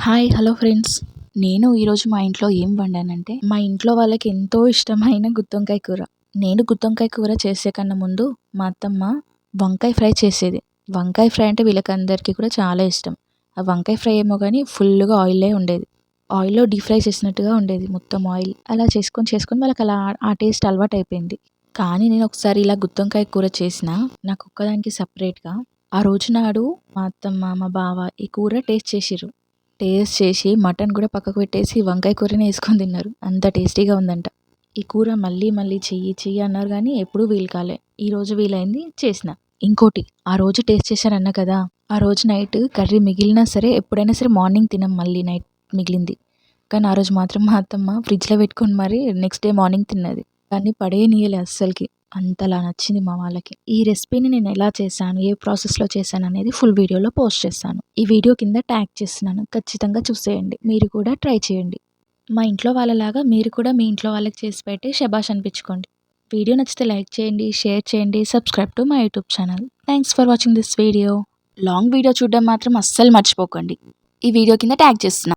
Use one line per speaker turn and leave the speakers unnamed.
Hello friends. నేను ఈరోజు మా ఇంట్లో ఏం వండానంటే, మా ఇంట్లో వాళ్ళకి ఎంతో ఇష్టమైన గుత్తొంకాయ కూర. నేను గుత్తొంకాయ కూర చేసే కన్నా ముందు మా అత్తమ్మ వంకాయ ఫ్రై చేసేది. వంకాయ ఫ్రై అంటే వీళ్ళకందరికీ కూడా చాలా ఇష్టం. ఆ వంకాయ ఫ్రై ఏమో కానీ ఫుల్‌గా ఆయిలే ఉండేది. ఆయిల్‌లో డీప్ ఫ్రై చేసినట్టుగా ఉండేది మొత్తం ఆయిల్. అలా చేసుకొని వాళ్ళకి అలా ఆ టేస్ట్ అలవాటయిపోయింది. కానీ నేను ఒకసారి ఇలా గుత్తొంకాయ కూర చేసినా, నాకొక్కదానికి సెపరేట్‌గా ఆ రోజు నాడు మా అత్తమ్మ, మా బావ ఈ కూర టేస్ట్ చేసిర్రు. టేస్ట్ చేసి మటన్ కూడా పక్కకు పెట్టేసి వంకాయ కూరనే వేసుకొని తిన్నారు. అంత టేస్టీగా ఉందంట. ఈ కూర మళ్ళీ మళ్ళీ చెయ్యి అన్నారు కానీ ఎప్పుడూ వీలు కాలే. ఈరోజు వీలైంది చేసిన. ఇంకోటి, ఆ రోజు టేస్ట్ చేశానన్నా కదా, ఆ రోజు నైట్ కర్రీ మిగిలినా సరే ఎప్పుడైనా సరే మార్నింగ్ తినం మళ్ళీ నైట్ మిగిలింది. కానీ ఆ రోజు మాత్రం మా అత్తమ్మ ఫ్రిడ్జ్‌లో పెట్టుకొని మరి నెక్స్ట్ డే మార్నింగ్ తిన్నది. దాన్ని పడేయనీయలే అస్సలకి. అంతలా నచ్చింది మా వాళ్ళకి. ఈ రెసిపీని నేను ఎలా చేశాను, ఏ ప్రాసెస్‌లో చేశాను అనేది ఫుల్ వీడియోలో పోస్ట్ చేస్తాను. ఈ వీడియో కింద ట్యాగ్ చేస్తున్నాను. ఖచ్చితంగా చూసేయండి. మీరు కూడా ట్రై చేయండి. మా ఇంట్లో వాళ్ళలాగా మీరు కూడా మీ ఇంట్లో వాళ్ళకి చేసి పెట్టి శభాష్ అనిపించుకోండి. వీడియో నచ్చితే లైక్ చేయండి, షేర్ చేయండి, subscribe to my YouTube channel. Thanks for watching this video. Long video చూడడం మాత్రం అస్సలు మర్చిపోకండి. ఈ వీడియో కింద ట్యాగ్ చేస్తున్నా.